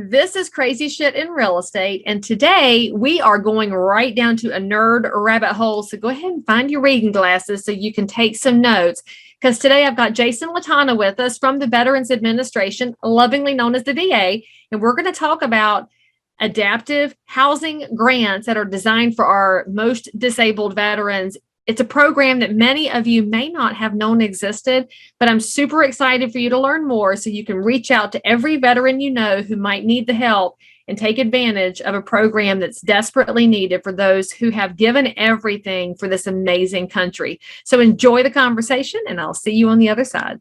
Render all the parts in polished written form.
This is Crazy Shit in Real Estate, and today we are going right down to a nerd rabbit hole. So go ahead and find your reading glasses so you can take some notes. Because today I've got Jason Latona with us from the Veterans Administration, lovingly known as the VA, and we're going to talk about adaptive housing grants that are designed for our most disabled veterans. It's a program that many of you may not have known existed, but I'm super excited for you to learn more so you can reach out to every veteran you know who might need the help and take advantage of a program that's desperately needed for those who have given everything for this amazing country. So enjoy the conversation, and I'll see you on the other side.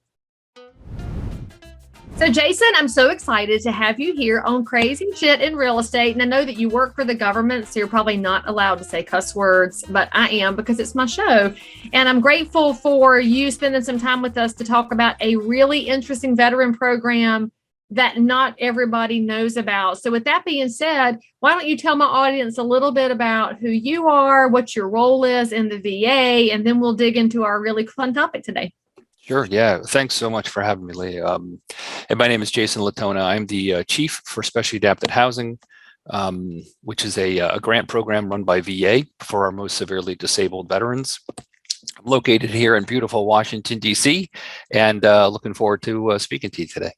So, Jason, I'm so excited to have you here on Crazy Shit in Real Estate. And I know that you work for the government, so you're probably not allowed to say cuss words, but I am because it's my show. And I'm grateful for you spending some time with us to talk about a really interesting veteran program that not everybody knows about. So with that being said, why don't you tell my audience a little bit about who you are, what your role is in the VA, and then we'll dig into our really fun topic today. Sure. Yeah. Thanks so much for having me, Leigh. And my name is Jason Latona. I'm the chief for Specially Adapted Housing, which is a grant program run by VA for our most severely disabled veterans. I'm located here in beautiful Washington, D.C., and looking forward to speaking to you today.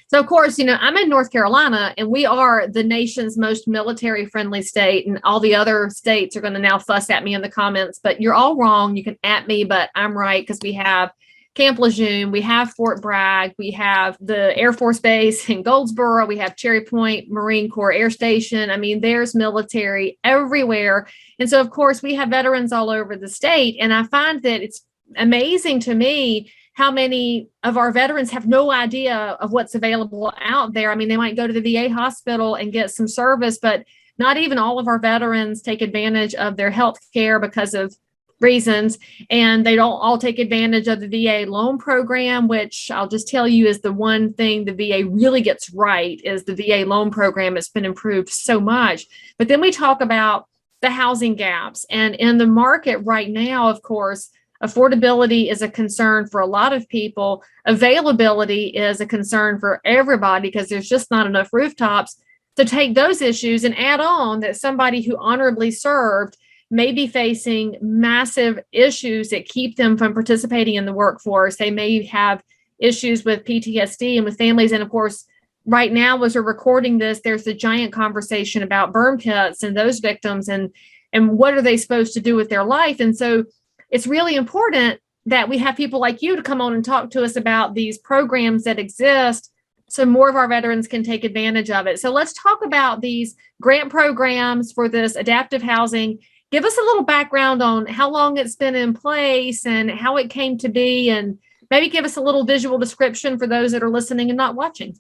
So, of course, I'm in North Carolina, and we are the nation's most military-friendly state, and all the other states are going to now fuss at me in the comments, but you're all wrong. You can at me, but I'm right because we have Camp Lejeune, we have Fort Bragg, we have the Air Force Base in Goldsboro, we have Cherry Point Marine Corps Air Station. I mean, there's military everywhere. And so, of course, we have veterans all over the state. And I find that it's amazing to me how many of our veterans have no idea of what's available out there. I mean, they might go to the VA hospital and get some service, but not even all of our veterans take advantage of their health care because of reasons, and they don't all take advantage of the VA loan program, which I'll just tell you is the one thing the VA really gets right is the VA loan program. It's been improved so much. But then we talk about the housing gaps, and in the market right now, of course, affordability is a concern for a lot of people. Availability is a concern for everybody because there's just not enough rooftops. To take those issues and add on that somebody who honorably served may be facing massive issues that keep them from participating in the workforce. They may have issues with PTSD and with families. And of course, right now, as we're recording this, there's a giant conversation about burn pits and those victims and what are they supposed to do with their life. And so it's really important that we have people like you to come on and talk to us about these programs that exist so more of our veterans can take advantage of it. So let's talk about these grant programs for this adaptive housing. Give us a little background on how long it's been in place and how it came to be, and maybe give us a little visual description for those that are listening and not watching.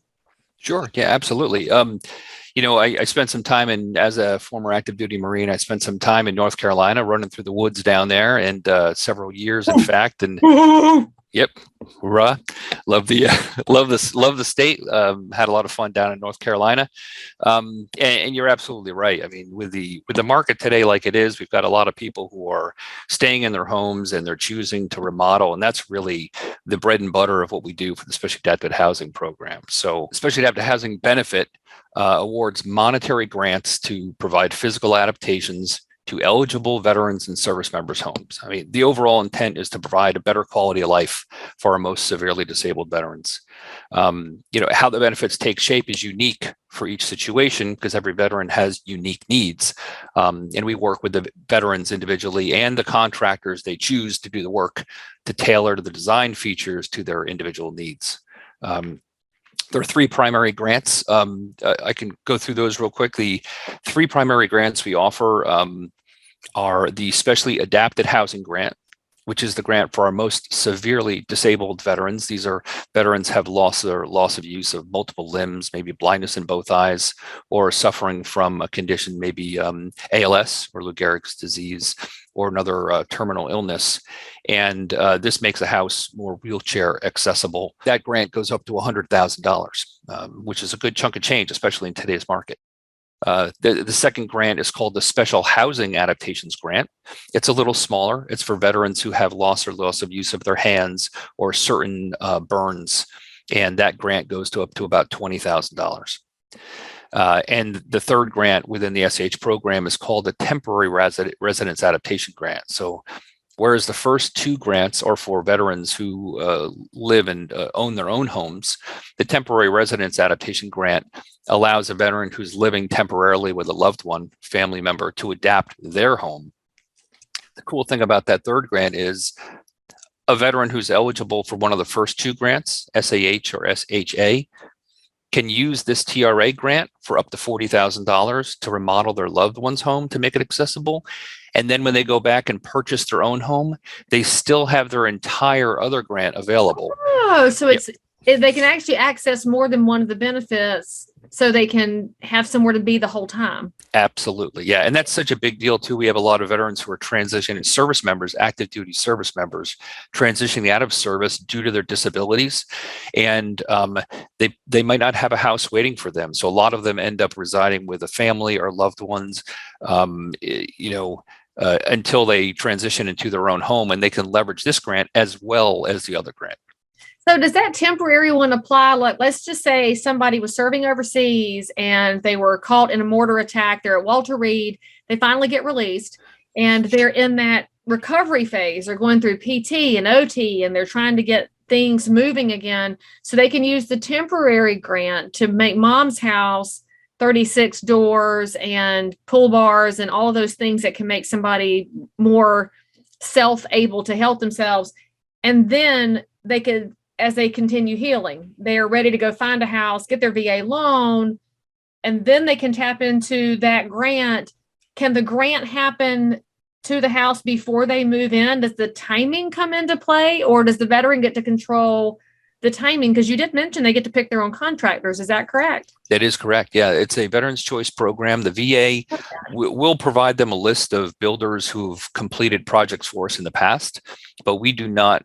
Sure. Yeah, absolutely. I spent some time as a former active duty Marine, I spent some time in North Carolina running through the woods down there and several years, in fact. And yep. Hurrah. Love the state. Had a lot of fun down in North Carolina. And you're absolutely right. I mean, with the market today like it is, we've got a lot of people who are staying in their homes and they're choosing to remodel. And that's really the bread and butter of what we do for the Specially Adapted Housing Program. So Specially Adapted Housing Benefit awards monetary grants to provide physical adaptations to eligible veterans and service members' homes. I mean, the overall intent is to provide a better quality of life for our most severely disabled veterans. How the benefits take shape is unique for each situation because every veteran has unique needs. And we work with the veterans individually and the contractors they choose to do the work to tailor the design features to their individual needs. There are three primary grants. I can go through those real quick. The three primary grants we offer are the Specially Adapted Housing Grant, which is the grant for our most severely disabled veterans. These are veterans have loss of use of multiple limbs, maybe blindness in both eyes, or suffering from a condition, maybe ALS or Lou Gehrig's disease, or another terminal illness. And this makes a house more wheelchair accessible. That grant goes up to $100,000, which is a good chunk of change, especially in today's market. The second grant is called the Special Housing Adaptations Grant. It's a little smaller. It's for veterans who have loss of use of their hands or certain burns. And that grant goes to up to about $20,000. And the third grant within the SAH program is called the Temporary Residence Adaptation Grant. So whereas the first two grants are for veterans who live and own their own homes, the Temporary Residence Adaptation Grant allows a veteran who's living temporarily with a loved one, family member, to adapt their home. The cool thing about that third grant is a veteran who's eligible for one of the first two grants, SAH or SHA, can use this TRA grant for up to $40,000 to remodel their loved one's home to make it accessible. And then when they go back and purchase their own home, they still have their entire other grant available. Oh, so they can actually access more than one of the benefits, so they can have somewhere to be the whole time. Absolutely. Yeah. And that's such a big deal too. We have a lot of veterans who are transitioning, service members, active duty service members, transitioning out of service due to their disabilities. And they might not have a house waiting for them. So a lot of them end up residing with a family or loved ones, until they transition into their own home, and they can leverage this grant as well as the other grant. So does that temporary one apply? Like, let's just say somebody was serving overseas and they were caught in a mortar attack. They're at Walter Reed. They finally get released and they're in that recovery phase. They're going through PT and OT and they're trying to get things moving again. So they can use the temporary grant to make mom's house 36 doors and pool bars and all of those things that can make somebody more self-able to help themselves. And then they could, as they continue healing, they are ready to go find a house, get their VA loan, and then they can tap into that grant. Can the grant happen to the house before they move in? Does the timing come into play, or does the veteran get to control the timing? Because you did mention they get to pick their own contractors. Is that correct? That is correct. Yeah, it's a Veterans Choice program. The VA will provide them a list of builders who've completed projects for us in the past, but we do not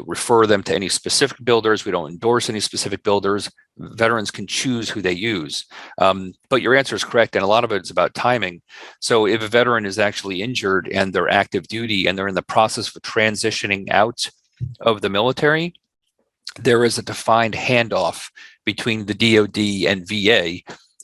refer them to any specific builders. We don't endorse any specific builders. Veterans can choose who they use. But your answer is correct. And a lot of it is about timing. So if a veteran is actually injured and they're active duty and they're in the process of transitioning out of the military, there is a defined handoff between the DoD and VA,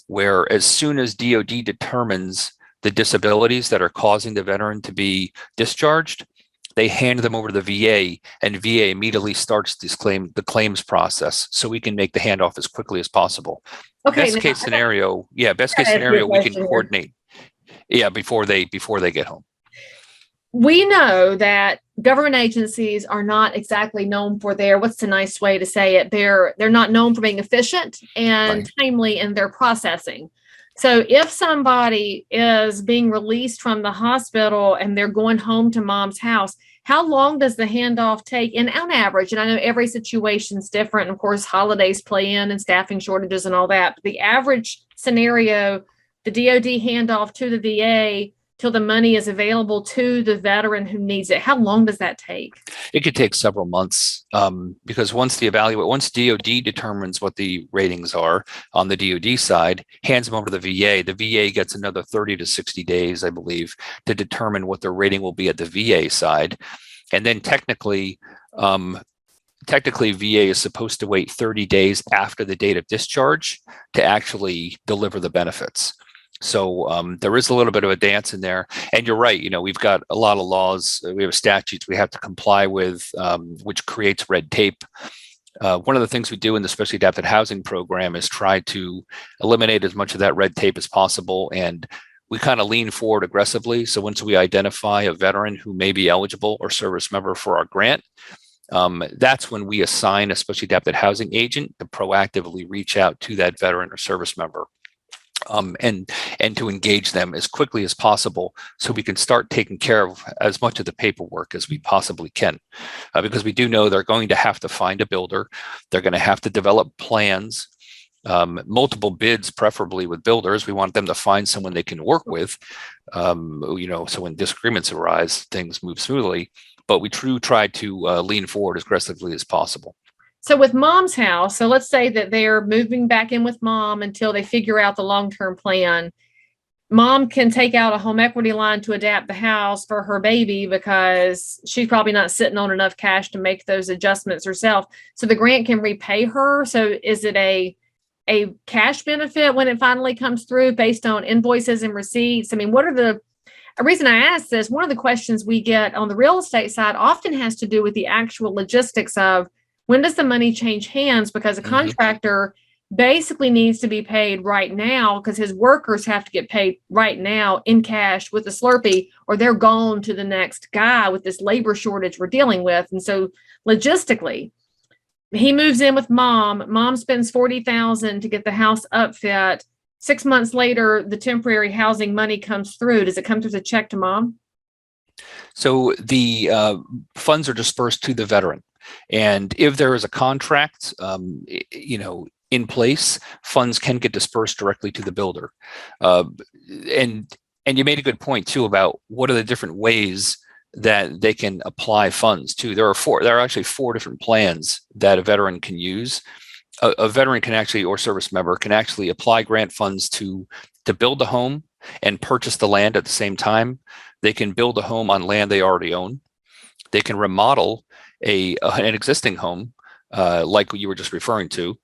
where as soon as DoD determines the disabilities that are causing the veteran to be discharged, they hand them over to the VA, and VA immediately starts the claims process, so we can make the handoff as quickly as possible. Okay. Best case scenario, we can coordinate. Yeah, before they get home. We know that government agencies are not exactly known for their, what's the nice way to say it? They're not known for being efficient and timely in their processing. So if somebody is being released from the hospital and they're going home to mom's house, how long does the handoff take? And on average, and I know every situation's different. And of course, holidays play in and staffing shortages and all that. But the average scenario, the DoD handoff to the VA till the money is available to the veteran who needs it. How long does that take? It could take several months because once DoD determines what the ratings are on the DoD side, hands them over to the VA gets another 30 to 60 days, I believe, to determine what their rating will be at the VA side. And then technically, VA is supposed to wait 30 days after the date of discharge to actually deliver the benefits. So there is a little bit of a dance in there. And you're right, we've got a lot of laws, we have statutes we have to comply with, which creates red tape. One of the things we do in the Specially Adapted Housing Program is try to eliminate as much of that red tape as possible. And we kind of lean forward aggressively. So once we identify a veteran who may be eligible or service member for our grant, that's when we assign a Specially Adapted Housing agent to proactively reach out to that veteran or service member. And to engage them as quickly as possible so we can start taking care of as much of the paperwork as we possibly can. Because we do know they're going to have to find a builder. They're going to have to develop plans, multiple bids, preferably with builders. We want them to find someone they can work with, so when disagreements arise, things move smoothly. But we try to lean forward as aggressively as possible. So with mom's house, so let's say that they're moving back in with mom until they figure out the long-term plan. Mom can take out a home equity line to adapt the house for her baby because she's probably not sitting on enough cash to make those adjustments herself. So the grant can repay her. So is it a a cash benefit when it finally comes through based on invoices and receipts? I mean, what are the a reason I ask this, one of the questions we get on the real estate side often has to do with the actual logistics of when does the money change hands? Because a contractor basically needs to be paid right now because his workers have to get paid right now in cash with a Slurpee, or they're gone to the next guy with this labor shortage we're dealing with. And so logistically, he moves in with mom. Mom spends $40,000 to get the house upfit. 6 months later, the temporary housing money comes through. Does it come through the check to mom? So the funds are dispersed to the veteran, and if there is a contract, in place, funds can get dispersed directly to the builder. And you made a good point too about what are the different ways that they can apply funds to. There are actually four different plans that a veteran can use. A veteran can actually, or service member can actually apply grant funds to build a home and purchase the land at the same time. They can build a home on land they already own. They can remodel an existing home, like you were just referring to,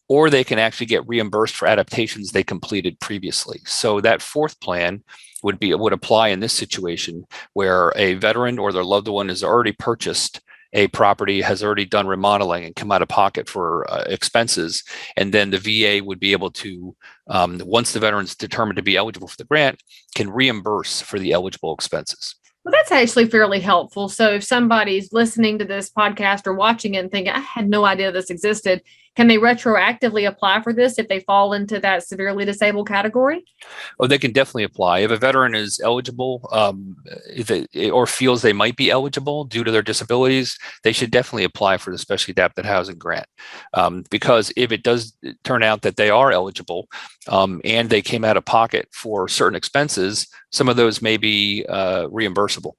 or they can actually get reimbursed for adaptations they completed previously. So that fourth plan would apply in this situation where a veteran or their loved one has already purchased a property, has already done remodeling and come out of pocket for expenses. And then the VA would be able to, once the veteran's determined to be eligible for the grant, can reimburse for the eligible expenses. Well, that's actually fairly helpful. So if somebody's listening to this podcast or watching it and thinking, I had no idea this existed, can they retroactively apply for this if they fall into that severely disabled category? Oh, they can definitely apply. If a veteran is eligible, or feels they might be eligible due to their disabilities, they should definitely apply for the specially adapted housing grant. Because if it does turn out that they are eligible, and they came out of pocket for certain expenses, some of those may be reimbursable.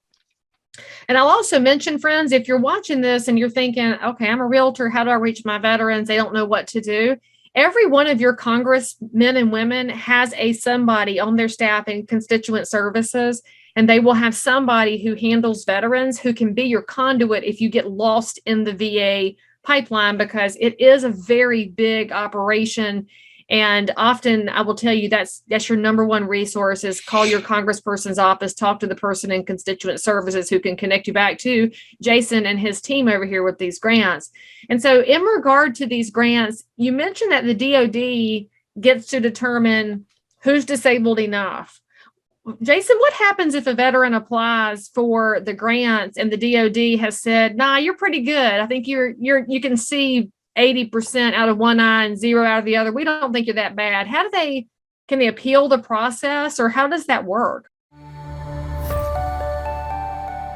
And I'll also mention, friends, if you're watching this and you're thinking, okay, I'm a realtor, how do I reach my veterans? They don't know what to do. Every one of your congressmen and women has somebody on their staff in constituent services, and they will have somebody who handles veterans who can be your conduit if you get lost in the VA pipeline, because it is a very big operation. And often I will tell you that's your number one resource is call your congressperson's office, talk to the person in constituent services who can connect you back to Jason and his team over here with these grants. And so in regard to these grants, you mentioned that the DOD gets to determine who's disabled enough. Jason, what happens if a veteran applies for the grants and the DOD has said, nah, you're pretty good. I think you can see 80% out of one eye and 0 out of the other. We don't think you're that bad. Can they appeal the process, or how does that work?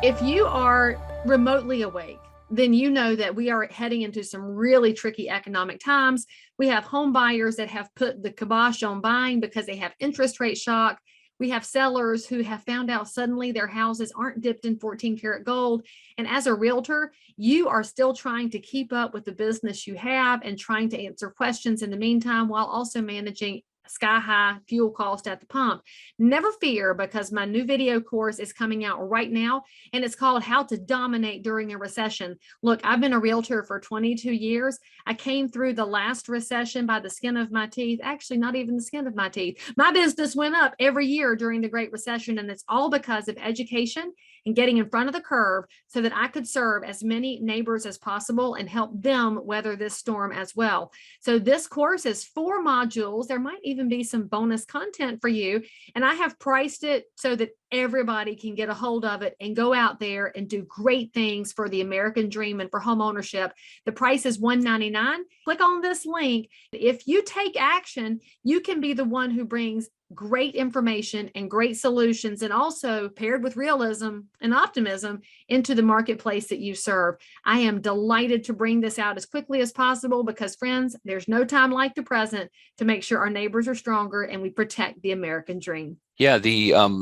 If you are remotely awake, then you know that we are heading into some really tricky economic times. We have home buyers that have put the kibosh on buying because they have interest rate shock. We have sellers who have found out suddenly their houses aren't dipped in 14 karat gold. And as a realtor, you are still trying to keep up with the business you have and trying to answer questions in the meantime, while also managing sky high fuel cost at the pump. Never fear, because my new video course is coming out right now, and it's called How to Dominate During a Recession. Look, I've been a realtor for 22 years. I came through the last recession by the skin of my teeth. Actually, not even the skin of my teeth. My business went up every year during the Great Recession, and it's all because of education and getting in front of the curve so that I could serve as many neighbors as possible and help them weather this storm as well. So this course is 4 modules. There might even be some bonus content for you. And I have priced it so that everybody can get a hold of it and go out there and do great things for the American dream and for home ownership. The price is $199. Click on this link. If you take action, you can be the one who brings great information and great solutions, and also paired with realism and optimism into the marketplace that you serve. I am delighted to bring this out as quickly as possible because, friends, there's no time like the present to make sure our neighbors are stronger and we protect the American dream. Yeah,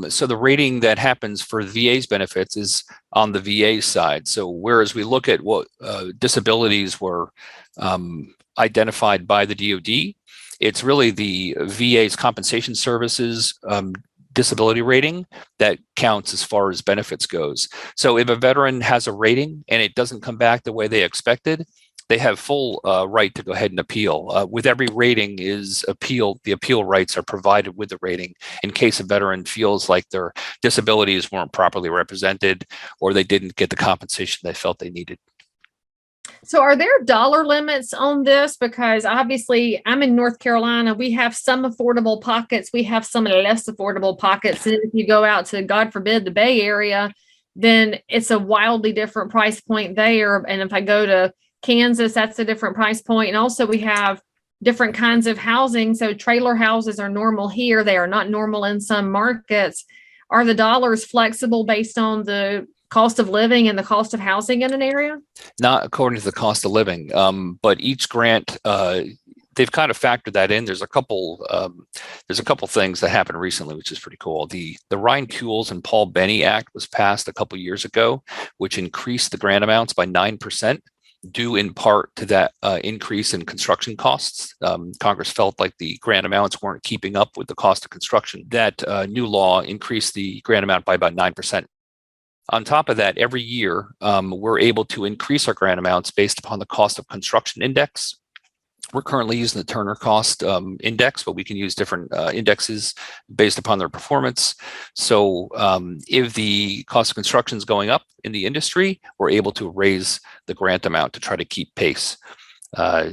so the rating that happens for VA's benefits is on the VA side. So whereas we look at what disabilities were identified by the DoD, it's really the VA's compensation services disability rating that counts as far as benefits goes. So if a veteran has a rating and it doesn't come back the way they expected, they have full right to go ahead and appeal. With every rating is appeal. The appeal rights are provided with the rating in case a veteran feels like their disabilities weren't properly represented or they didn't get the compensation they felt they needed. So are there dollar limits on this? Because obviously I'm in North Carolina. We have some affordable pockets. We have some less affordable pockets. And if you go out to, God forbid, the Bay Area, then it's a wildly different price point there. And if I go to Kansas, that's a different price point. And also we have different kinds of housing. So trailer houses are normal here. They are not normal in some markets. Are the dollars flexible based on the cost of living and the cost of housing in an area? Not according to the cost of living, but each grant, they've kind of factored that in. There's a couple things that happened recently, which is pretty cool. The Ryan Kuehls and Paul Benny Act was passed a couple years ago, which increased the grant amounts by 9%, due in part to that increase in construction costs. Congress felt like the grant amounts weren't keeping up with the cost of construction. That new law increased the grant amount by about 9%. On top of that, every year, we're able to increase our grant amounts based upon the cost of construction index. We're currently using the Turner cost index, but we can use different indexes based upon their performance. So if the cost of construction is going up in the industry, we're able to raise the grant amount to try to keep pace.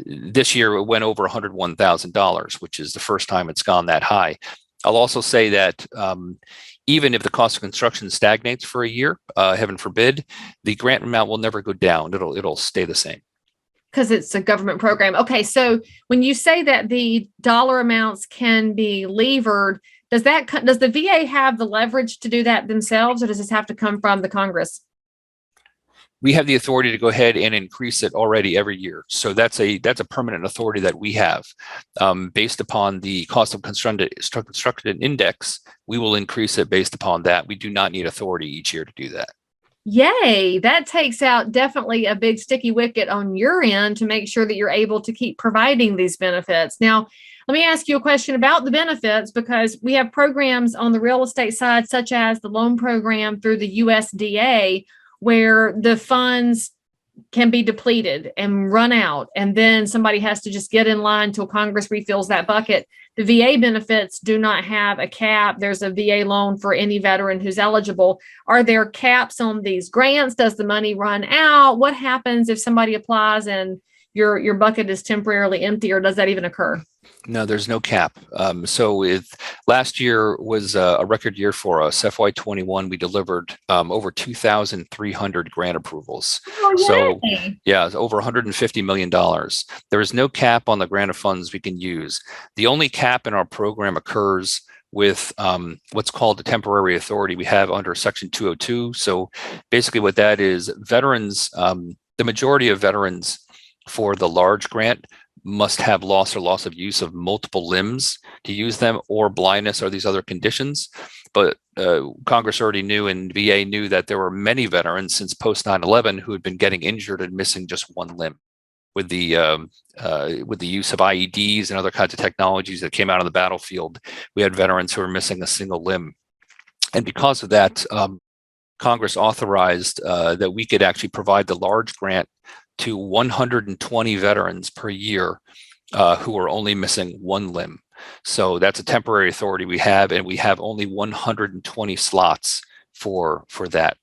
This year, it went over $101,000, which is the first time it's gone that high. I'll also say that even if the cost of construction stagnates for a year, heaven forbid, the grant amount will never go down. It'll stay the same. Because it's a government program. Okay, so when you say that the dollar amounts can be levered, does the VA have the leverage to do that themselves, or does this have to come from the Congress? We have the authority to go ahead and increase it already every year. So that's a permanent authority that we have. Based upon the cost of construction index, we will increase it based upon that. We do not need authority each year to do that. Yay, that takes out definitely a big sticky wicket on your end to make sure that you're able to keep providing these benefits. Now, let me ask you a question about the benefits, because we have programs on the real estate side, such as the loan program through the USDA, where the funds can be depleted and run out, and then somebody has to just get in line till Congress refills that bucket. The VA benefits do not have a cap. There's a VA loan for any veteran who's eligible. Are there caps on these grants? Does the money run out? What happens if somebody applies and your bucket is temporarily empty, or does that even occur? No, there's no cap. So last year was a record year for us. FY21, we delivered over 2,300 grant approvals. Oh, so yeah, over $150 million. There is no cap on the grant of funds we can use. The only cap in our program occurs with what's called the temporary authority we have under Section 202. So basically what that is, veterans, the majority of veterans for the large grant must have loss or loss of use of multiple limbs to use them, or blindness, or these other conditions. But Congress already knew, and VA knew, that there were many veterans since post 9/11 who had been getting injured and missing just one limb. With the use of IEDs and other kinds of technologies that came out on the battlefield, we had veterans who were missing a single limb. And because of that, Congress authorized that we could actually provide the large grant to 120 veterans per year who are only missing one limb. So that's a temporary authority we have, and we have only 120 slots for that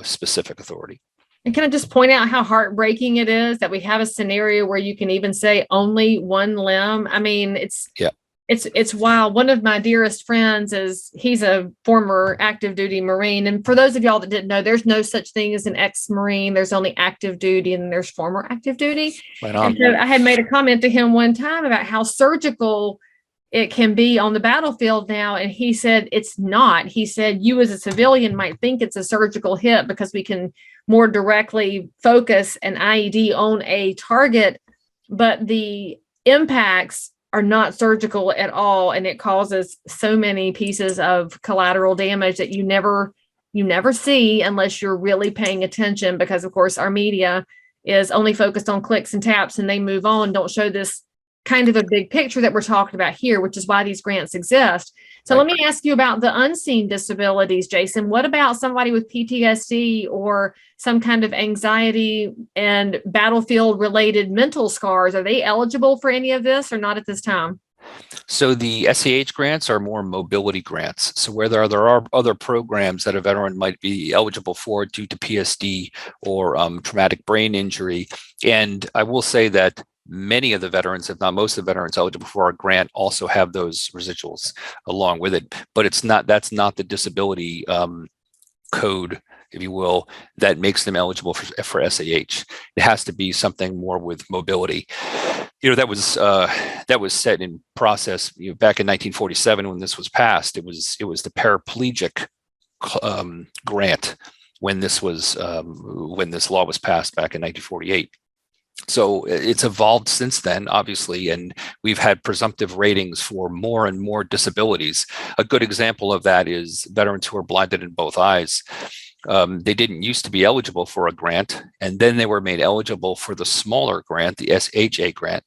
specific authority. And can I just point out how heartbreaking it is that we have a scenario where you can even say only one limb? I mean, it's wild. One of my dearest friends he's a former active duty Marine. And for those of y'all that didn't know, there's no such thing as an ex-Marine. There's only active duty and there's former active duty. Right on. And so I had made a comment to him one time about how surgical it can be on the battlefield now. And he said, it's not. He said, you as a civilian might think it's a surgical hit because we can more directly focus an IED on a target, but the impacts are not surgical at all, and it causes so many pieces of collateral damage that you never see unless you're really paying attention, because of course our media is only focused on clicks and taps, and they move on, don't show this kind of a big picture that we're talking about here, which is why these grants exist. So Right. let me ask you about the unseen disabilities, Jason. What about somebody with PTSD or some kind of anxiety and battlefield related mental scars? Are they eligible for any of this or not at this time? So the SAH grants are more mobility grants. So where there are other programs that a veteran might be eligible for due to PSD or traumatic brain injury. And I will say that many of the veterans, if not most of the veterans eligible for our grant, also have those residuals along with it. But that's not the disability code, if you will, that makes them eligible for SAH. It has to be something more with mobility. That was set in process back in 1947 when this was passed. It was the paraplegic grant when this law was passed back in 1948. So it's evolved since then, obviously, and we've had presumptive ratings for more and more disabilities. A good example of that is veterans who are blinded in both eyes. They didn't used to be eligible for a grant, and then they were made eligible for the smaller grant, the SHA grant.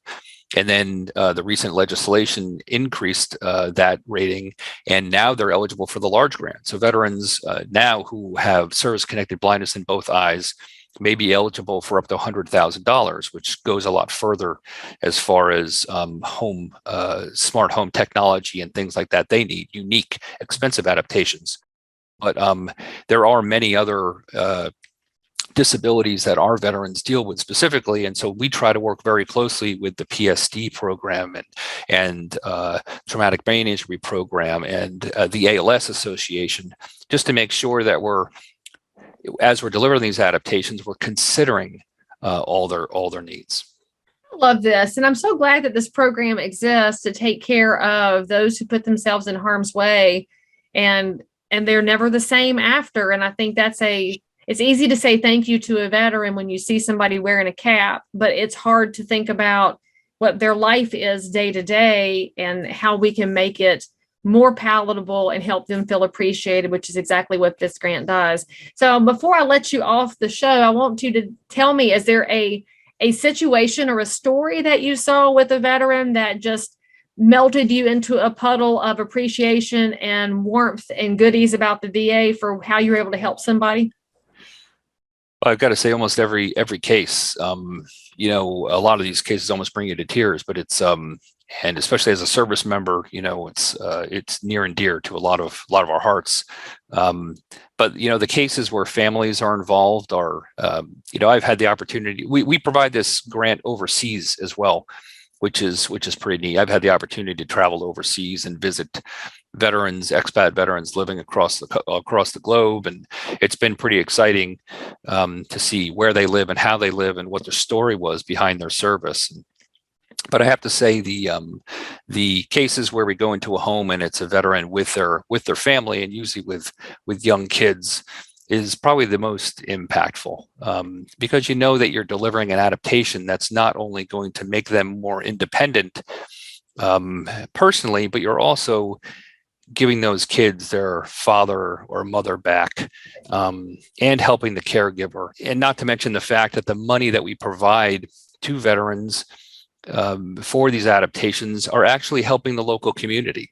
And then the recent legislation increased that rating, and now they're eligible for the large grant. So veterans now who have service-connected blindness in both eyes may be eligible for up to $100,000, which goes a lot further as far as smart home technology and things like that. They need unique, expensive adaptations. But there are many other disabilities that our veterans deal with specifically, and so we try to work very closely with the PSD program and traumatic brain injury program and the ALS Association, just to make sure that as we're delivering these adaptations, we're considering all their needs. I love this. And I'm so glad that this program exists to take care of those who put themselves in harm's way and they're never the same after. And I think it's easy to say thank you to a veteran when you see somebody wearing a cap, but it's hard to think about what their life is day to day and how we can make it more palatable and help them feel appreciated, which is exactly what this grant does. So before I let you off the show, I want you to tell me, is there a situation or a story that you saw with a veteran that just melted you into a puddle of appreciation and warmth and goodies about the VA for how you were able to help somebody? I've got to say, almost every case, a lot of these cases almost bring you to tears, but it's and especially as a service member, it's near and dear to a lot of our hearts. But the cases where families are involved are, I've had the opportunity. We provide this grant overseas as well, which is pretty neat. I've had the opportunity to travel overseas and visit expat veterans living across the globe, and it's been pretty exciting to see where they live and how they live and what their story was behind their service. But I have to say the cases where we go into a home and it's a veteran with their family, and usually with young kids, is probably the most impactful, because that you're delivering an adaptation that's not only going to make them more independent personally, but you're also giving those kids their father or mother back, and helping the caregiver. And not to mention the fact that the money that we provide to veterans for these adaptations are actually helping the local community.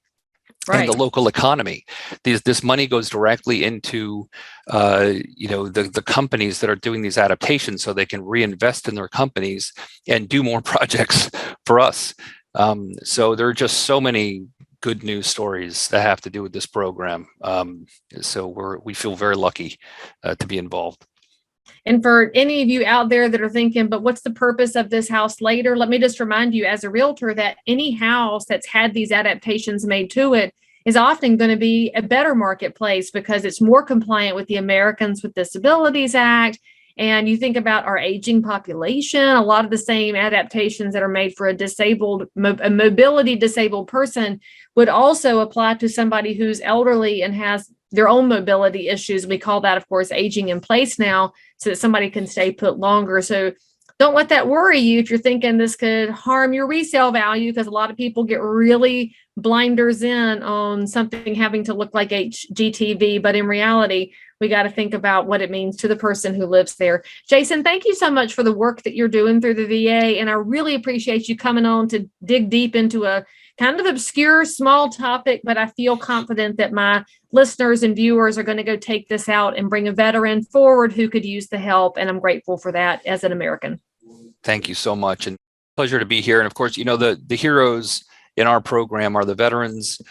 Right. And the local economy. This money goes directly into, the companies that are doing these adaptations, so they can reinvest in their companies and do more projects for us. So there are just so many good news stories that have to do with this program. So we feel very lucky to be involved. And for any of you out there that are thinking, but what's the purpose of this house later? Let me just remind you as a realtor that any house that's had these adaptations made to it is often going to be a better marketplace because it's more compliant with the Americans with Disabilities Act. And you think about our aging population, a lot of the same adaptations that are made for a mobility disabled person would also apply to somebody who's elderly and has their own mobility issues. We call that, of course, aging in place now, so that somebody can stay put longer. So don't let that worry you if you're thinking this could harm your resale value, because a lot of people get really blinders in on something having to look like HGTV. But in reality, we got to think about what it means to the person who lives there. Jason, thank you so much for the work that you're doing through the VA. And I really appreciate you coming on to dig deep into a kind of obscure, small topic, but I feel confident that my listeners and viewers are going to go take this out and bring a veteran forward who could use the help. And I'm grateful for that as an American. Thank you so much. And pleasure to be here. And of course, the heroes in our program are the veterans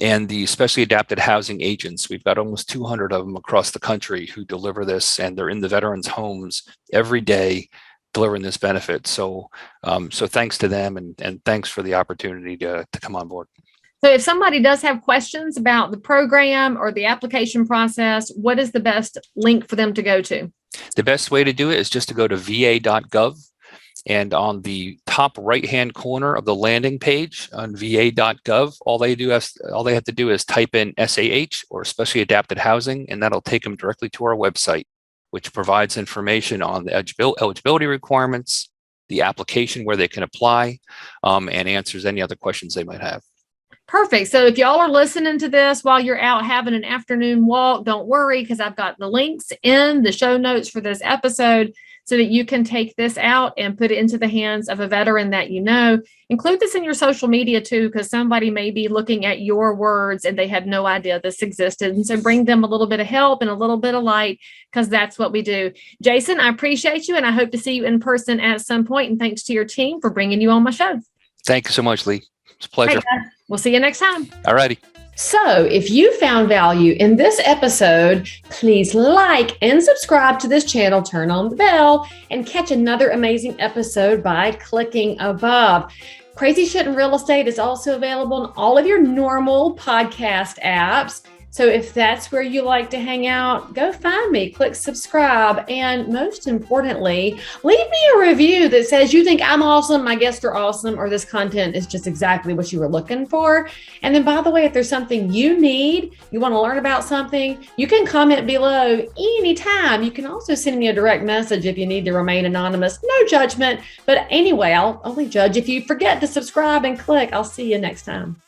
and the specially adapted housing agents. We've got almost 200 of them across the country who deliver this, and they're in the veterans' homes every day delivering this benefit. So thanks to them, and thanks for the opportunity to come on board. So if somebody does have questions about the program or the application process, what is the best link for them to go to? The best way to do it is just to go to va.gov. And on the top right-hand corner of the landing page on va.gov, all they have to do is type in SAH, or Specially Adapted Housing, and that'll take them directly to our website, which provides information on the eligibility requirements, the application where they can apply, and answers any other questions they might have. Perfect. So if y'all are listening to this while you're out having an afternoon walk, don't worry, because I've got the links in the show notes for this episode so that you can take this out and put it into the hands of a veteran that you know. Include this in your social media too, because somebody may be looking at your words and they have no idea this existed. And so bring them a little bit of help and a little bit of light, because that's what we do. Jason, I appreciate you, and I hope to see you in person at some point. And thanks to your team for bringing you on my show. Thank you so much, Leigh. It's a pleasure. Hey, we'll see you next time. All righty. So if you found value in this episode, please like and subscribe to this channel, turn on the bell, and catch another amazing episode by clicking above. Crazy Shit in Real Estate is also available in all of your normal podcast apps. So if that's where you like to hang out, go find me, click subscribe, and most importantly, leave me a review that says you think I'm awesome, my guests are awesome, or this content is just exactly what you were looking for. And then, by the way, if there's something you need, you want to learn about something, you can comment below anytime. You can also send me a direct message if you need to remain anonymous. No judgment. But anyway, I'll only judge if you forget to subscribe and click. I'll see you next time.